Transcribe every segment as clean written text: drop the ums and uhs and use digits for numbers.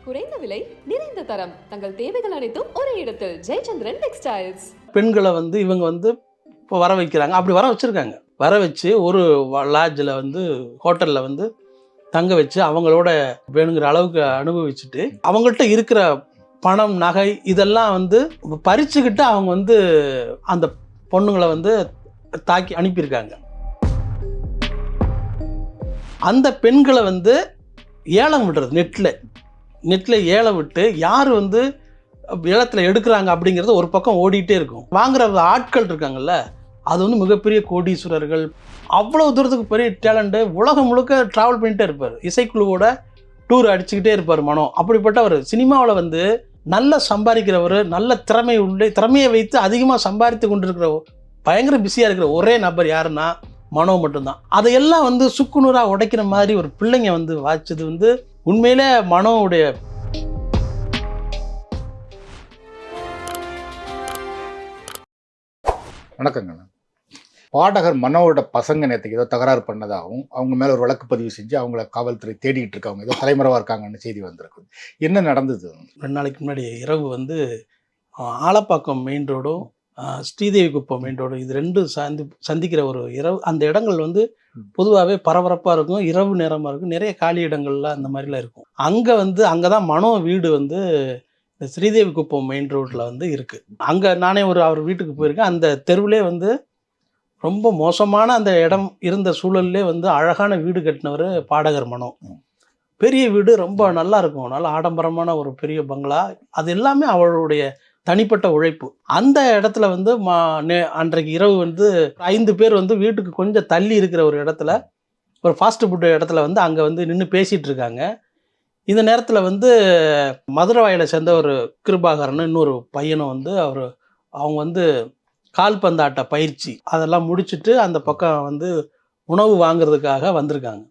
குறைந்த விலை, நிறைந்த தரம். தங்கள் தேவைகள் அனைத்தும் ஒரே இடத்தில். ஜெயச்சந்திரன் டெக்ஸ்டைல்ஸ். பெண்களை வந்து இவங்க வந்து இப்போ வர வைக்கிறாங்க. அப்படி வர வச்சுருக்காங்க. வர வச்சு ஒரு லாட்ஜில் வந்து ஹோட்டலில் வந்து தங்க வச்சு அவங்களோட வேணுங்கிற அளவுக்கு அனுபவிச்சுட்டு அவங்கள்ட்ட இருக்கிற பணம், நகை இதெல்லாம் வந்து பறிச்சுக்கிட்டு அவங்க வந்து அந்த பொண்ணுங்களை வந்து தாக்கி அனுப்பியிருக்காங்க. அந்த பெண்களை வந்து ஏலம் விடுறது, நெட்டில் ஏலம் விட்டு யார் வந்து ஏலத்தில் எடுக்கிறாங்க அப்படிங்கிறது ஒரு பக்கம் ஓடிட்டே இருக்கும். வாங்குற ஆட்கள் இருக்காங்கல்ல, அது வந்து மிகப்பெரிய கோடீஸ்வரர்கள், அவ்வளோ தூரத்துக்கு பெரிய டேலண்ட்டு, உலகம் முழுக்க ட்ராவல் பண்ணிகிட்டே இருப்பார். இசைக்குழுவோட டூர் அடிச்சுக்கிட்டே இருப்பார் மனோ. அப்படிப்பட்டவர் சினிமாவில் வந்து நல்ல சம்பாதிக்கிறவர், நல்ல திறமையை வைத்து அதிகமாக சம்பாதித்து கொண்டிருக்கிற பயங்கர பிஸியாக இருக்கிற ஒரே நபர் யாருன்னா மனோ மட்டும்தான். அதையெல்லாம் வந்து சுக்குநூறாக உடைக்கிற மாதிரி ஒரு பிள்ளைங்க வந்து வாய்ச்சது வந்து உண்மையிலே மனோவுடைய. வணக்கங்க. பாடகர் மனோவோட பசங்க நேற்றுக்கு ஏதோ தகராறு பண்ணதாகவும் அவங்க மேலே ஒரு வழக்கு பதிவு செஞ்சு அவங்கள காவல்துறை தேடிக்கிட்டு இருக்காங்க, ஏதோ தலைமறைவாக இருக்காங்கன்னு செய்தி வந்திருக்கு. என்ன நடந்தது? 2 நாளைக்கு முன்னாடி இரவு வந்து ஆலப்பாக்கம் மெயின் ரோடும் ஸ்ரீதேவி குப்பம் மெயின் ரோடும் இது ரெண்டும் சந்திக்கிற ஒரு இரவு. அந்த இடங்கள் வந்து பொதுவாகவே பரபரப்பாக இருக்கும், இரவு நேரமாக இருக்கும், நிறைய காலி இடங்கள்லாம் அந்த மாதிரிலாம் இருக்கும். அங்கே தான் மனோ வீடு வந்து இந்த ஸ்ரீதேவி குப்பம் மெயின் ரோட்டில் வந்து இருக்குது. அங்கே நானே அவர் வீட்டுக்கு போயிருக்கேன். அந்த தெருவிலே வந்து ரொம்ப மோசமான அந்த இடம் இருந்த சூழல்லே வந்து அழகான வீடு கட்டினவர் பாடகர் மனோ. பெரிய வீடு, ரொம்ப நல்லா இருக்கும், நல்ல ஆடம்பரமான ஒரு பெரிய பங்களா. அது எல்லாமே அவளுடைய தனிப்பட்ட உழைப்பு. அந்த இடத்துல வந்து அன்றைக்கு இரவு வந்து 5 பேர் வந்து வீட்டுக்கு கொஞ்சம் தள்ளி இருக்கிற ஒரு இடத்துல, ஒரு ஃபாஸ்ட் ஃபுட் இடத்துல வந்து அங்கே வந்து நின்று பேசிகிட்டு இருக்காங்க. இந்த நேரத்தில் வந்து மதுரவாயிலை சேர்ந்த ஒரு கிருபாகரன் இன்னொரு பையனும் வந்து அவங்க வந்து கால்பந்தாட்ட பயிற்சி அதெல்லாம் முடிச்சுட்டு அந்த பக்கம் வந்து உணவு வாங்கிறதுக்காக வந்திருக்காங்க.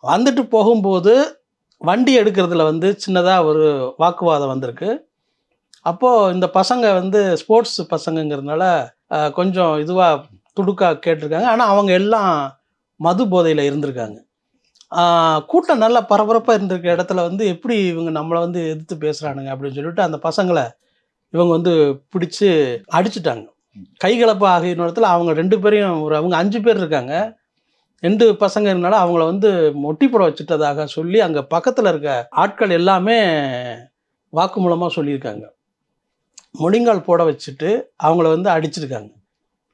வந்துட்டு போகும்போது வண்டி எடுக்கிறதுல வந்து சின்னதாக ஒரு வாக்குவாதம் வந்திருக்கு. அப்போது இந்த பசங்க வந்து ஸ்போர்ட்ஸ் பசங்கங்கிறதுனால கொஞ்சம் இதுவாக துடுக்காக கேட்டிருக்காங்க. ஆனால் அவங்க எல்லாம் மது போதையில் இருந்திருக்காங்க. கூட்டம் நல்லா பரபரப்பாக இருந்திருக்க இடத்துல வந்து எப்படி இவங்க நம்மளை வந்து எதிர்த்து பேசுகிறானுங்க அப்படின்னு சொல்லிட்டு அந்த பசங்களை இவங்க வந்து பிடிச்சி அடிச்சுட்டாங்க. கைகலப்பு ஆகிய இடத்துல அவங்க 2 பேரையும் அவங்க 5 பேர் இருக்காங்க. 2 பசங்க இருந்தால அவங்கள வந்து மொட்டி போட வச்சுட்டதாக சொல்லி அங்கே பக்கத்தில் இருக்க ஆட்கள் எல்லாமே வாக்குமூலமாக சொல்லியிருக்காங்க. மொழிங்கால் போட வச்சுட்டு அவங்கள வந்து அடிச்சிருக்காங்க.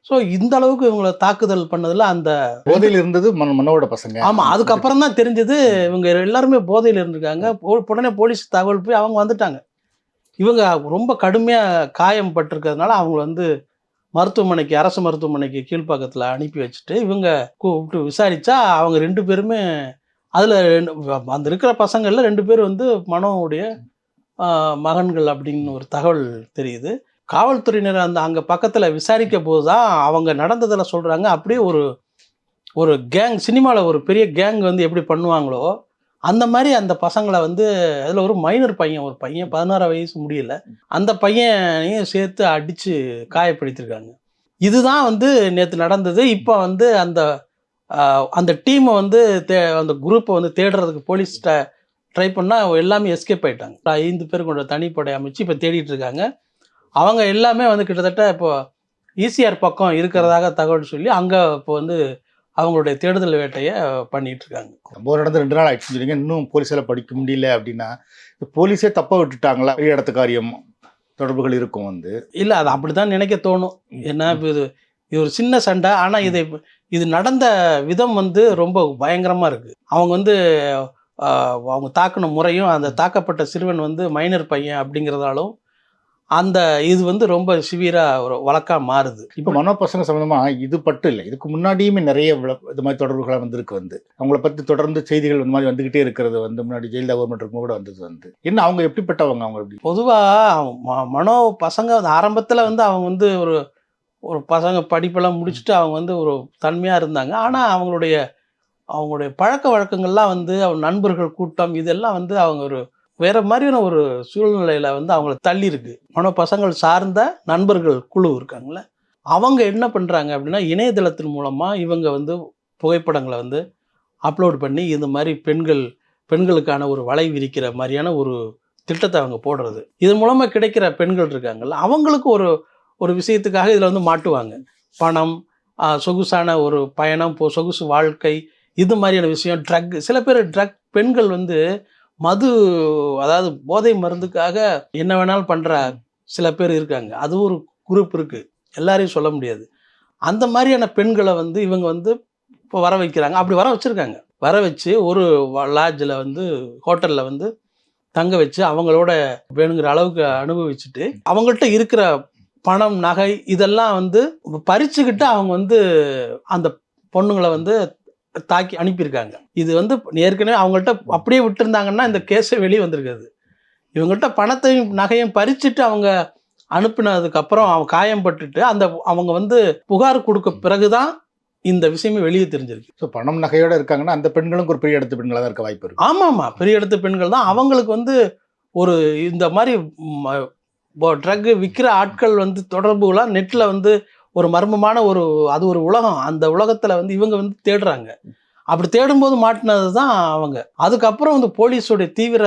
ஸோ இந்த அளவுக்கு இவங்களை தாக்குதல் பண்ணதில் அந்த போதையில் இருந்தது மனோவோட பசங்க. ஆமாம், அதுக்கப்புறம் தான் தெரிஞ்சது இவங்க எல்லாருமே போதையில் இருந்திருக்காங்க. உடனே போலீஸ் தகவல் போய் அவங்க வந்துட்டாங்க. இவங்க ரொம்ப கடுமையாக காயம் பட்டிருக்கிறதுனால அவங்க வந்து மருத்துவமனைக்கு, அரசு மருத்துவமனைக்கு கீழ்ப்பாக்கத்தில் அனுப்பி வச்சுட்டு இவங்க கூப்பிட்டு விசாரித்தா அவங்க 2 பேருமே அதில் அந்த இருக்கிற பசங்களில் 2 பேர் வந்து மனோவுடைய மகன்கள் அப்படின்னு ஒரு தகவல் தெரியுது. காவல்துறையினர் அங்கே பக்கத்தில் விசாரிக்க போது தான் அவங்க நடந்ததில் சொல்கிறாங்க. அப்படியே ஒரு கேங், சினிமாவில் ஒரு பெரிய கேங் வந்து எப்படி பண்ணுவாங்களோ அந்த மாதிரி அந்த பசங்களை வந்து அதில் ஒரு மைனர் பையன், ஒரு பையன் 16 வயசு முடியல, அந்த பையனையும் சேர்த்து அடித்து காயப்படுத்தியிருக்காங்க. இதுதான் வந்து நேற்று நடந்தது. இப்போ வந்து அந்த டீமை வந்து அந்த குரூப்பை வந்து தேடுறதுக்கு போலீஸ்கிட்ட ட்ரை பண்ணால் எல்லாமே எஸ்கேப் ஆகிட்டாங்க. 5 பேர் கொண்ட தனிப்படை அமைச்சு இப்போ தேடிட்டு இருக்காங்க. அவங்க எல்லாமே வந்து கிட்டத்தட்ட இப்போ ஈசிஆர் பக்கம் இருக்கிறதாக தகவல் சொல்லி அங்கே இப்போ வந்து அவங்களுடைய தேடுதல் வேட்டையை பண்ணிட்டு இருக்காங்க. சம்பவம் நடந்து 2 நாள் ஆயிடுச்சு சொல்லிங்க, இன்னும் போலீஸால் படிக்க முடியல அப்படின்னா போலீஸே தப்பாக விட்டுட்டாங்களா? பெரிய இடத்து காரியம் தொடர்புகள் இருக்கும் வந்து இல்லை, அது அப்படி தான் நினைக்க தோணும். ஏன்னா இப்போ இது ஒரு சின்ன சண்டை, ஆனால் இது நடந்த விதம் வந்து ரொம்ப பயங்கரமாக இருக்குது. அவங்க வந்து அவங்க தாக்கின முறையும், அந்த தாக்கப்பட்ட சிறுவன் வந்து மைனர் பையன் அப்படிங்கிறதாலும் இது வந்து ரொம்ப சிவியராக ஒரு வழக்காக மாறுது. இப்போ மனோ பசங்க சம்மந்தமாக இது பட்டு இல்லை, இதுக்கு முன்னாடியுமே நிறைய இது மாதிரி தொடர்புகளாக வந்திருக்கு. வந்து அவங்கள பற்றி தொடர்ந்து செய்திகள் இந்த மாதிரி வந்துக்கிட்டே இருக்கிறது. வந்து முன்னாடி ஜெயலலிதா கவர்மெண்ட் இருக்கும் கூட வந்தது. வந்து என்ன அவங்க எப்படிப்பட்டவங்க? அவங்க எப்படி பொதுவாக மனோ பசங்க ஆரம்பத்தில் வந்து அவங்க வந்து ஒரு பசங்க படிப்பெல்லாம் முடிச்சுட்டு அவங்க வந்து ஒரு தன்மையாக இருந்தாங்க. ஆனால் அவங்களுடைய பழக்க வழக்கங்கள்லாம் வந்து அவங்க நண்பர்கள் கூட்டம் இதெல்லாம் வந்து அவங்க ஒரு வேறு மாதிரியான ஒரு சூழ்நிலையில் வந்து அவங்கள தள்ளி இருக்கு. மனோ பசங்கள் சார்ந்த நண்பர்கள் குழு இருக்காங்களே, அவங்க என்ன பண்ணுறாங்க அப்படின்னா இணையதளத்தின் மூலமாக இவங்க வந்து புகைப்படங்களை வந்து அப்லோட் பண்ணி இந்த மாதிரி பெண்கள் பெண்களுக்கான ஒரு வலை விரிக்கிற மாதிரியான ஒரு திட்டத்தை அவங்க போடுறது. இதன் மூலமாக கிடைக்கிற பெண்கள் இருக்காங்கல்ல, அவங்களுக்கு ஒரு ஒரு விஷயத்துக்காக இதில் வந்து மாட்டுவாங்க. பணம், சொகுசான ஒரு பயணம், சொகுசு வாழ்க்கை, இது மாதிரியான விஷயம். சில பேர் பெண்கள் வந்து மது, அதாவது போதை மருந்துக்காக என்ன வேணாலும் பண்ணுற சில பேர் இருக்காங்க. அது ஒரு குரூப் இருக்குது, எல்லாரையும் சொல்ல முடியாது. அந்த மாதிரியான பெண்களை வந்து இவங்க வந்து இப்போ வர வைக்கிறாங்க. அப்படி வர வச்சுருக்காங்க. வர வச்சு ஒரு லாட்ஜில் வந்து, ஹோட்டலில் வந்து தங்க வச்சு அவங்களோட வேணுங்கிற அளவுக்கு அனுபவிச்சுட்டு அவங்கள்ட்ட இருக்கிற பணம், நகை இதெல்லாம் வந்து பறிச்சுக்கிட்டு அவங்க வந்து அந்த பொண்ணுங்களை வந்து தாக்கி அனுப்பியிருக்காங்க. இது வந்து ஏற்கனவே அவங்கள்ட்ட அப்படியே விட்டுருந்தாங்கன்னா இந்த கேஸே வெளியே வந்திருக்காது. இவங்கள்ட்ட பணத்தையும் நகையும் பறிச்சுட்டு அவங்க அனுப்பினதுக்கப்புறம் அவங்க காயம்பட்டுட்டு அவங்க வந்து புகார் கொடுக்க பிறகுதான் இந்த விஷயமே வெளியே தெரிஞ்சிருக்கு. ஸோ பணம் நகையோட இருக்காங்கன்னா அந்த பெண்களும் ஒரு பெரிய இடத்து பெண்களாக தான் இருக்க வாய்ப்பு இருக்கு. ஆமாம்மா, பெரிய இடத்து பெண்கள் தான். அவங்களுக்கு வந்து ஒரு இந்த மாதிரி ட்ரக் விற்கிற ஆட்கள் வந்து தொடர்புகளாக நெட்டில் வந்து ஒரு மர்மமான அது ஒரு உலகம். அந்த உலகத்தில் வந்து இவங்க வந்து தேடுறாங்க. அப்படி தேடும்போது மாட்டினது தான் அவங்க. அதுக்கப்புறம் வந்து போலீஸோடைய தீவிர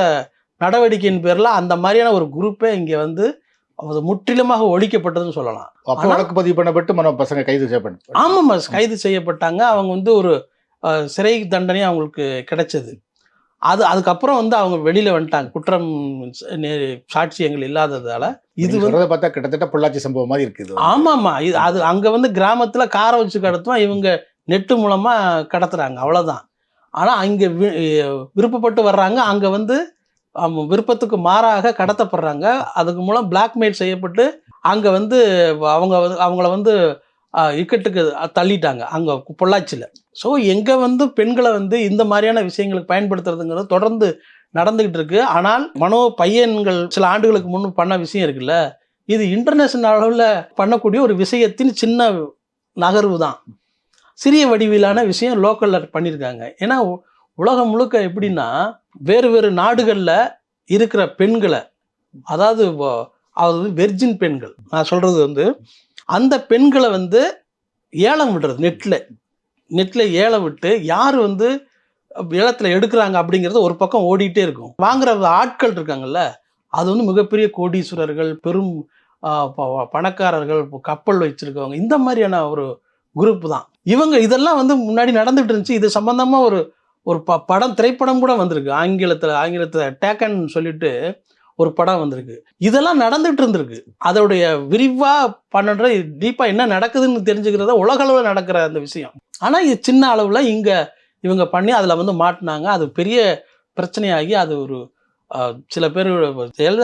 நடவடிக்கையின் பேரில் அந்த மாதிரியான ஒரு குரூப்பே இங்கே வந்து அது முற்றிலுமாக ஒழிக்கப்பட்டதுன்னு சொல்லலாம். அப்போ வழக்கு பதிவு பண்ணப்பட்டு பசங்க கைது செய்யப்பட்டாங்க. ஆமாம்மா, கைது செய்யப்பட்டாங்க. அவங்க வந்து ஒரு சிறை தண்டனை அவங்களுக்கு கிடைச்சது. அதுக்கப்புறம் வந்து அவங்க வெளியில வந்துட்டாங்க, குற்றம் சாட்சியங்கள் இல்லாததால. இது வந்து பார்த்தா கிட்டத்தட்ட பொள்ளாச்சி சம்பவம் மாதிரி இருக்குது. ஆமாம்மா, அது அங்க வந்து கிராமத்துல காரை வச்சு கடத்துவோம், இவங்க நெட்டு மூலமா கடத்துறாங்க, அவ்வளவுதான். ஆனா அங்க விருப்பப்பட்டு வர்றாங்க, அங்க வந்து விருப்பத்துக்கு மாறாக கடத்தப்படுறாங்க. அதுக்கு மூலம் பிளாக்மெயில் செய்யப்பட்டு அங்க வந்து அவங்கள வந்து இக்கட்டுக்கு தள்ளிட்டாங்க அங்க பொள்ளாச்சியில். ஸோ எங்கே வந்து பெண்களை வந்து இந்த மாதிரியான விஷயங்களுக்கு பயன்படுத்துறதுங்கிறது தொடர்ந்து நடந்துகிட்டு இருக்கு. ஆனால் மனோ பையன்கள் சில ஆண்டுகளுக்கு முன்பு பண்ண விஷயம் இருக்குல்ல, இது இன்டர்நேஷனல் அளவில் பண்ணக்கூடிய ஒரு விஷயத்தின் சின்ன நகர்வு தான். சிறிய வடிவிலான விஷயம் லோக்கலில் பண்ணியிருக்காங்க. ஏன்னா உலகம் முழுக்க எப்படின்னா வேறு வேறு நாடுகளில் இருக்கிற பெண்களை, அதாவது வெர்ஜின் பெண்கள் நான் சொல்கிறது வந்து, அந்த பெண்களை வந்து ஏலம் விடுறது, நெட்டில் ஏலம் விட்டு யார் வந்து ஏலத்தில் எடுக்கிறாங்க அப்படிங்கிறது ஒரு பக்கம் ஓடிட்டே இருக்கும். வாங்குற ஆட்கள் இருக்காங்கல்ல, அது வந்து மிகப்பெரிய கோடீஸ்வரர்கள், பெரும் பணக்காரர்கள், கப்பல் வச்சிருக்கவங்க, இந்த மாதிரியான ஒரு குரூப் தான் இவங்க. இதெல்லாம் வந்து முன்னாடி நடந்துகிட்டு இருந்துச்சு. இது சம்பந்தமாக ஒரு திரைப்படம் கூட வந்திருக்கு. ஆங்கிலத்தில் டேக்கன் சொல்லிட்டு ஒரு படம் வந்திருக்கு. இதெல்லாம் நடந்துட்டு இருந்திருக்கு. அதோடைய விரிவா பண்ணுற டீப்பா என்ன நடக்குதுன்னு தெரிஞ்சுக்கிறத உலக அளவில் நடக்கிற அந்த விஷயம். ஆனால் இது சின்ன அளவில் இவங்க பண்ணி அதில் வந்து மாட்டினாங்க. அது பெரிய பிரச்சனையாகி அது ஒரு சில பேர்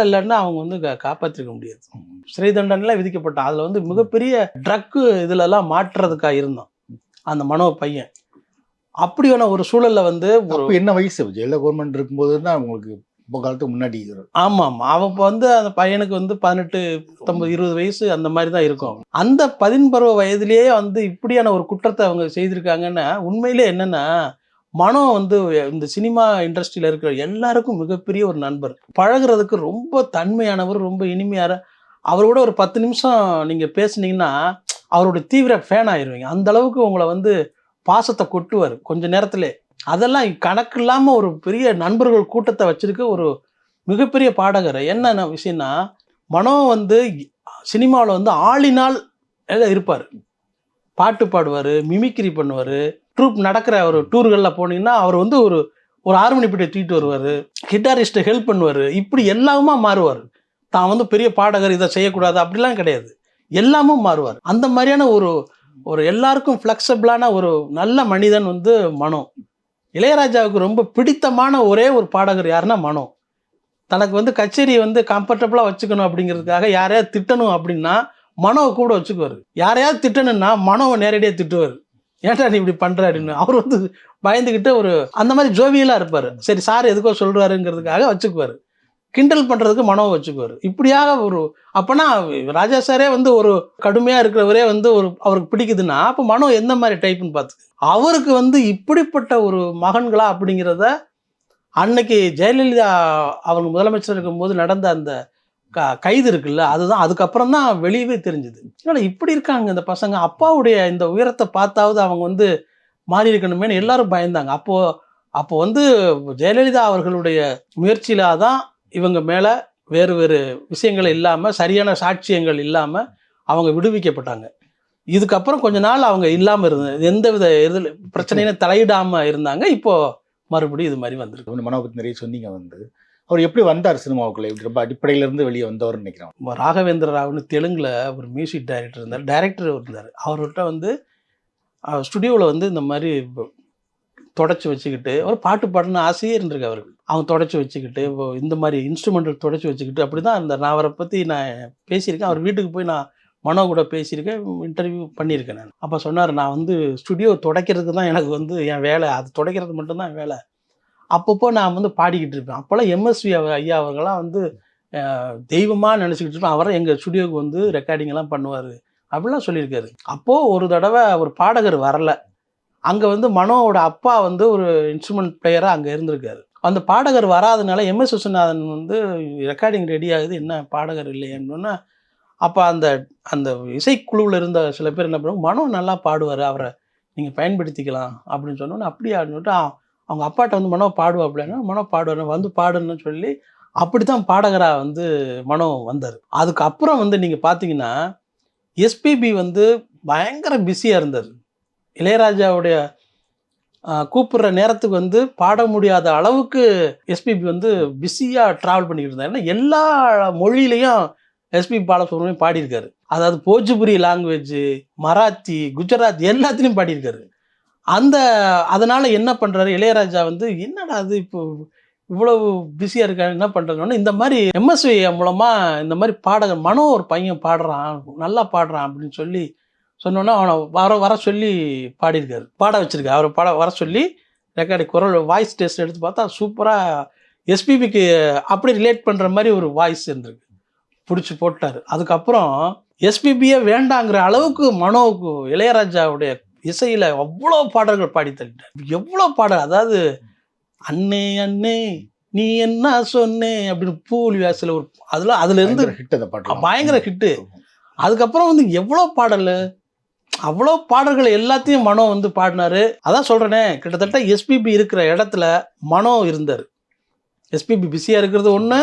இல்லைன்னா அவங்க வந்து காப்பாற்றிக்க முடியாது. சிறை தண்டனைலாம் விதிக்கப்பட்டான். அதில் வந்து மிகப்பெரிய ட்ரக்கு இதுலலாம் மாற்றுறதுக்காக இருந்தோம் அந்த மனோ பையன். அப்படியான ஒரு சூழல்ல வந்து என்ன வயசு ஜெயலலிதா கவர்மெண்ட் இருக்கும்போது தான் உங்களுக்கு காலத்துக்கு முன்னாடி? ஆமாம், அவன் வந்து அந்த பையனுக்கு வந்து 18, 19, 20 வயசு அந்த மாதிரி தான் இருக்கும். அந்த 10 வயதிலேயே வந்து இப்படியான ஒரு குற்றத்தை அவங்க செய்திருக்காங்கன்னா உண்மையிலே என்னன்னா, மனோ வந்து இந்த சினிமா இண்டஸ்ட்ரியில் இருக்கிற எல்லாருக்கும் மிகப்பெரிய ஒரு நண்பர். பழகுறதுக்கு ரொம்ப தன்மையானவர், ரொம்ப இனிமையான. அவரோட ஒரு 10 நிமிஷம் நீங்கள் பேசுனீங்கன்னா அவரோட தீவிர ஃபேன் ஆயிடுவீங்க. அந்த அளவுக்கு உங்களை வந்து பாசத்தை கொட்டுவார் கொஞ்ச நேரத்திலே. அதெல்லாம் கணக்கு இல்லாமல் ஒரு பெரிய நண்பர்கள் கூட்டத்தை வச்சிருக்க ஒரு மிகப்பெரிய பாடகர். என்ன விஷயம்னா, மனோ வந்து சினிமாவில் வந்து ஆளினால் இருப்பார். பாட்டு பாடுவார், மிமிக்ரி பண்ணுவார். ட்ரூப் நடக்கிற ஒரு டூர்களில் போனீங்கன்னா அவர் வந்து ஒரு ஹார்மோனி பெட்டியை தூக்கிட்டு வருவார், கிட்டாரிஸ்ட்டை ஹெல்ப் பண்ணுவார். இப்படி எல்லாமே மாறுவார். தான் வந்து பெரிய பாடகர், இதை செய்யக்கூடாது அப்படிலாம் கிடையாது, எல்லாமும் மாறுவார். அந்த மாதிரியான ஒரு எல்லாருக்கும் ஃப்ளெக்சிபிளான ஒரு நல்ல மனிதன் வந்து மனோ. இளையராஜாவுக்கு ரொம்ப பிடித்தமான ஒரே ஒரு பாடகர் யாருன்னா மனோ. தனக்கு வந்து கச்சேரியை வந்து கம்ஃபர்டபுளாக வச்சுக்கணும் அப்படிங்கிறதுக்காக யாரையாவது திட்டணும் அப்படின்னா மனோவை கூட வச்சுக்குவார். யாரையாவது திட்டணும்னா மனோவை நேரடியாக திட்டுவார். ஏன்டா நீ இப்படி பண்ணுற அப்படின்னு. அவர் வந்து பயந்துக்கிட்டு அந்த மாதிரி ஜோவியலாக இருப்பார். சரி, சார் எதுக்கோ சொல்கிறாருங்கிறதுக்காக வச்சுக்குவார். கிண்டல் பண்ணுறதுக்கு மனோவை வச்சுக்குவார். இப்படியாக அப்போனா ராஜா சாரே வந்து ஒரு கடுமையாக இருக்கிறவரே வந்து அவருக்கு பிடிக்குதுன்னா அப்போ மனோ எந்த மாதிரி டைப்புன்னு பார்த்து அவருக்கு வந்து இப்படிப்பட்ட ஒரு மகன்களா அப்படிங்கிறத அன்னைக்கு ஜெயலலிதா அவங்க முதலமைச்சர் இருக்கும்போது நடந்த அந்த கைது இருக்குல்ல, அதுக்கப்புறம் தான் வெளியவே தெரிஞ்சுது. ஏன்னா இப்படி இருக்காங்க இந்த பசங்க, அப்பாவுடைய இந்த உயரத்தை பார்த்தாவது அவங்க வந்து மாறி இருக்கணுமேனு எல்லாரும் பயந்தாங்க. அப்போது அப்போ வந்து ஜெயலலிதா அவர்களுடைய முயற்சியில தான் இவங்க மேலே வேறு வேறு விஷயங்கள் இல்லாமல், சரியான சாட்சியங்கள் இல்லாமல் அவங்க விடுவிக்கப்பட்டாங்க. இதுக்கப்புறம் கொஞ்ச நாள் அவங்க இல்லாமல் இருந்தது, எந்த வித இதில் பிரச்சனையில தலையிடாமல் இருந்தாங்க. இப்போ மறுபடியும் இது மாதிரி வந்திருக்கு. மனோ பற்றி நிறைய சொன்னீங்க வந்து அவர் எப்படி வந்தார் சினிமாவுக்குள்ள? இப்படி ரொம்ப அடிப்படையிலேருந்து வெளியே வந்தவர்னு நினைக்கிறேன். ராகவேந்திர ராவ்னு தெலுங்கில் ஒரு மியூசிக் டைரக்டர் இருந்தார், டைரக்டர் இருந்தார். அவர்கிட்ட வந்து ஸ்டுடியோவில் வந்து இந்த மாதிரி தொடச்சி வச்சுக்கிட்டு ஒரு பாட்டு பாடணும்னு ஆசையே இருந்திருக்கு அவருக்கு. அவங்க தொடச்சி வச்சுக்கிட்டு இந்த மாதிரி இன்ஸ்ட்ருமெண்டல் தொடச்சி வச்சுக்கிட்டு அப்படி தான் இருந்தார். நான் அவரை பற்றி நான் பேசியிருக்கேன். அவர் வீட்டுக்கு போய் நான் மனோ கூட பேசியிருக்கேன், இன்டர்வியூ பண்ணியிருக்கேன் நான். அப்போ சொன்னார், நான் வந்து ஸ்டுடியோ துடைக்கிறதுக்கு தான் எனக்கு வந்து என் வேலை, அது துடைக்கிறது மட்டும்தான் என் வேலை. அப்பப்போ நான் வந்து பாடிக்கிட்டு இருப்பேன். அப்போல்லாம் எம்எஸ்வி ஐயா அவர்களாம் வந்து தெய்வமாக நினச்சிக்கிட்டு இருப்பேன். அவரை எங்கள் ஸ்டுடியோவுக்கு வந்து ரெக்கார்டிங்கெல்லாம் பண்ணுவார் அப்படிலாம் சொல்லியிருக்காரு. அப்போது ஒரு தடவை ஒரு பாடகர் வரல. அங்கே வந்து மனோவோட அப்பா வந்து ஒரு இன்ஸ்ட்ருமெண்ட் பிளேயராக அங்கே இருந்திருக்காரு. அந்த பாடகர் வராதனால எம்எஸ் விஸ்வநாதன் வந்து ரெக்கார்டிங் ரெடி ஆகுது, என்ன பாடகர் இல்லையேன்னா, அப்போ அந்த அந்த இசைக்குழுவில் இருந்த சில பேர் என்ன பண்ணுவாங்க, மனோ நல்லா பாடுவார், அவரை நீங்கள் பயன்படுத்திக்கலாம் அப்படின்னு சொன்னோன்னே, அப்படியே சொல்லிட்டு அவங்க அப்பாட்ட வந்து மனோ பாடுவா அப்படின்னா, மனோ பாடுவார், வந்து பாடுன்னு சொல்லி அப்படி தான் பாடகராக வந்து மனோ வந்தார். அதுக்கப்புறம் வந்து நீங்கள் பார்த்தீங்கன்னா எஸ்பிபி வந்து பயங்கர பிஸியாக இருந்தார். இளையராஜாவுடைய கூப்பிடுற நேரத்துக்கு வந்து பாட முடியாத அளவுக்கு எஸ்பிபி வந்து பிஸியாக ட்ராவல் பண்ணிக்கிட்டு இருந்தார். ஏன்னா எல்லா மொழியிலையும் எஸ்பி பாலசுப்ரமணியம் பாடியிருக்காரு. அதாவது போஜ்புரி லாங்குவேஜ், மராத்தி, குஜராத் எல்லாத்துலேயும் பாடியிருக்காரு. அதனால் என்ன பண்ணுறாரு இளையராஜா வந்து, என்னடா அது இப்போ இவ்வளவு பிஸியாக இருக்காரு, என்ன பண்ணுறதுன்னு இந்த மாதிரி எம்எஸ்வி மூலமாக இந்த மாதிரி பாடகர் மனோ ஒரு பையன் பாடுறான், நல்லா பாடுறான் அப்படின்னு சொல்லி சொன்னோன்னா அவனை வர சொல்லி பாடியிருக்காரு, பாட வச்சுருக்காரு. அவரை வர சொல்லி ரெக்கார்டிங் குரல் வாய்ஸ் டெஸ்ட் எடுத்து பார்த்தா சூப்பராக எஸ்பிபிக்கு அப்படி ரிலேட் பண்ணுற மாதிரி ஒரு வாய்ஸ் இருந்திருக்கு, பிடிச்சி போட்டார். அதுக்கப்புறம் எஸ்பிபியே வேண்டாங்கிற அளவுக்கு மனோவுக்கு இளையராஜாவுடைய இசையில் அவ்வளோ பாடல்கள் பாடி தள்ளிட்டார். எவ்வளோ பாடல், அதாவது அண்ணே அண்ணே நீ என்ன சொன்னே அப்படின்னு பூலி வாசல ஒரு அதுலேருந்து பயங்கர ஹிட்டு. அதுக்கப்புறம் வந்து எவ்வளோ பாடல், அவ்வளோ பாடல்கள் எல்லாத்தையும் மனோ வந்து பாடினாரு. அதான் சொல்கிறேனே, கிட்டத்தட்ட எஸ்பிபி இருக்கிற இடத்துல மனோ இருந்தார். எஸ்பிபி பிஸியாக இருக்கிறது ஒன்று,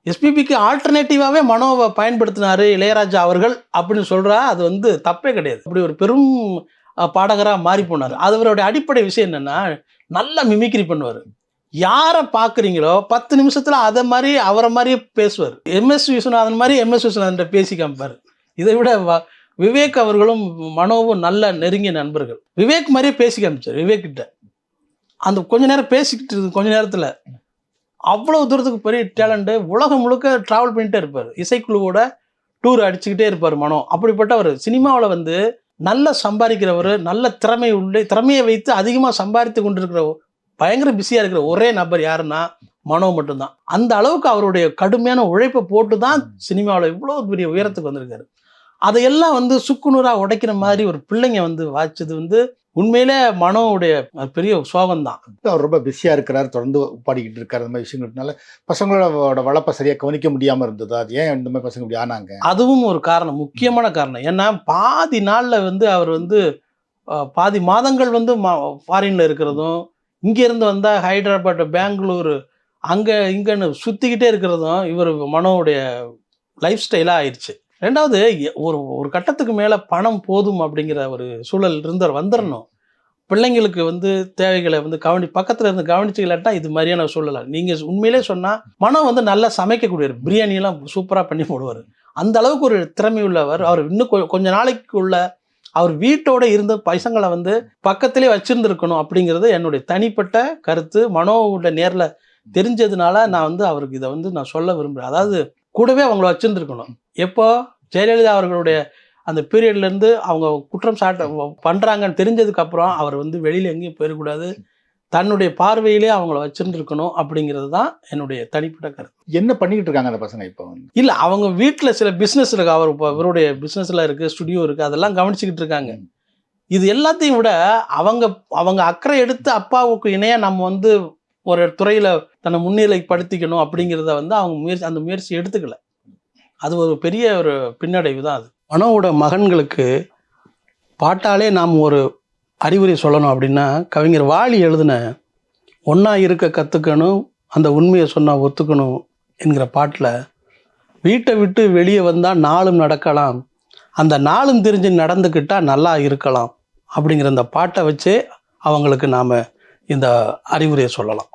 எஸ்பிபிக்கு ஆல்டர்னேட்டிவாகவே மனோவை பயன்படுத்தினார் இளையராஜா அவர்கள் அப்படின்னு சொல்கிறா, அது வந்து தப்பே கிடையாது. அப்படி ஒரு பெரும் பாடகராக மாறி போனார். அது அவருடைய அடிப்படை விஷயம் என்னென்னா, நல்லா மிமிக்ரி பண்ணுவார். யாரை பார்க்குறீங்களோ 10 நிமிஷத்தில் அதை மாதிரி அவரை மாதிரியே பேசுவார். எம்எஸ் விஸ்வநாதன் மாதிரி எம்எஸ் விஸ்வநாதன் பேசி காமிப்பார். இதை விட விவேக் அவர்களும் மனோவும் நல்ல நெருங்கிய நண்பர்கள். விவேக் மாதிரியே பேசி காமிச்சார். விவேக் கிட்ட அந்த கொஞ்ச நேரம் பேசிக்கிட்டு இருக்கு, கொஞ்ச நேரத்தில் அவ்வளோ தூரத்துக்கு பெரிய டேலண்ட்டு. உலகம் முழுக்க ட்ராவல் பண்ணிகிட்டே இருப்பார், இசைக்குழுவோட டூர் அடிச்சுக்கிட்டே இருப்பார் மனோ. அப்படிப்பட்டவர் சினிமாவில் வந்து நல்ல சம்பாதிக்கிறவர், நல்ல திறமையை வைத்து அதிகமாக சம்பாதித்து கொண்டிருக்கிற பயங்கர பிஸியாக இருக்கிற ஒரே நபர் யாருன்னா மனோ மட்டும்தான். அந்த அளவுக்கு அவருடைய கடுமையான உழைப்பை போட்டு தான் சினிமாவில் இவ்வளோ பெரிய உயரத்துக்கு வந்திருக்காரு. அதையெல்லாம் வந்து சுக்குநூறாக உடைக்கிற மாதிரி ஒரு பிள்ளைங்க வந்து வாய்ச்சது வந்து உண்மையிலே மனோவுடைய பெரிய சோகம் தான். அவர் ரொம்ப பிஸியாக இருக்கிறார், தொடர்ந்து பாடிக்கிட்டு இருக்காரு. அந்த மாதிரி விஷயங்கள்னால பசங்களோட வளர்ப்பை சரியாக கவனிக்க முடியாமல் இருந்தது. அது ஏன் இந்த மாதிரி பசங்க இப்படி ஆனாங்க? அதுவும் ஒரு காரணம், முக்கியமான காரணம். ஏன்னா பாதி நாளில் வந்து அவர் வந்து பாதி மாதங்கள் வந்து ஃபாரினில் இருக்கிறதும், இங்கேருந்து வந்தால் ஹைதராபாத், பெங்களூர், அங்கே இங்கேன்னு சுற்றிக்கிட்டே இருக்கிறதும் இவர் மனோவுடைய லைஃப் ஸ்டைலாக ஆயிடுச்சு. ரெண்டாவது, ஒரு கட்டத்துக்கு மேலே பணம் போதும் அப்படிங்கிற ஒரு சூழல் வந்துடணும். பிள்ளைங்களுக்கு வந்து தேவைகளை வந்து பக்கத்தில் இருந்து கவனிச்சுக்கலாட்டா இது மாதிரியான சூழலை நீங்கள் உண்மையிலே சொன்னால் மனோ வந்து நல்லா சமைக்கக்கூடியவர். பிரியாணியெல்லாம் சூப்பராக பண்ணி போடுவார். அந்த அளவுக்கு ஒரு திறமை உள்ளவர். அவர் இன்னும் கொஞ்ச நாளைக்குள்ள அவர் வீட்டோட இருந்த பசங்களை வந்து பக்கத்திலே வச்சிருந்துருக்கணும் அப்படிங்கிறது என்னுடைய தனிப்பட்ட கருத்து. மனோவோட நேரில் தெரிஞ்சதுனால நான் வந்து அவருக்கு இதை வந்து நான் சொல்ல விரும்புகிறேன். அதாவது கூடவே அவங்கள வச்சிருந்துருக்கணும். எப்போ ஜெயலலிதா அவர்களுடைய அந்த பீரியட்லேருந்து அவங்க குற்றம் பண்ணுறாங்கன்னு தெரிஞ்சதுக்கப்புறம் அவர் வந்து வெளியில் எங்கேயும் போயிடக்கூடாது, தன்னுடைய பார்வையிலே அவங்கள வச்சிருந்துருக்கணும் அப்படிங்கிறது தான் என்னுடைய தனிப்பட்ட கருத்து. என்ன பண்ணிக்கிட்டு இருக்காங்க அந்த பசங்க இப்போ? இல்லை, அவங்க வீட்டில் சில பிஸ்னஸ் இருக்குது, அவர் இப்போ இவருடைய பிஸ்னஸில் இருக்குது, ஸ்டுடியோ இருக்குது, அதெல்லாம் கவனிச்சிக்கிட்டு இருக்காங்க. இது எல்லாத்தையும் விட அவங்க அக்கறை எடுத்து அப்பாவுக்கு இணையாக நம்ம வந்து ஒரு துறையில் தன்னை முன்னிலைப்படுத்திக்கணும் அப்படிங்கிறத வந்து அவங்க அந்த முயற்சி எடுத்துக்கல. அது ஒரு பெரிய ஒரு பின்னடைவு தான். அது மனோவோட மகன்களுக்கு பாட்டாலே நாம் ஒரு அறிவுரை சொல்லணும் அப்படின்னா, கவிஞர் வாலி எழுதின ஒன்றா இருக்க கற்றுக்கணும், அந்த உண்மையை சொன்னால் ஒத்துக்கணும் என்கிற பாட்டில் வீட்டை விட்டு வெளியே வந்தால் நாளும் நடக்கலாம், அந்த நாளும் தெரிஞ்சு நடந்துக்கிட்டால் நல்லா இருக்கலாம் அப்படிங்கிற அந்த பாட்டை வச்சே அவங்களுக்கு நாம் இந்த அறிவுரையை சொல்லலாம்.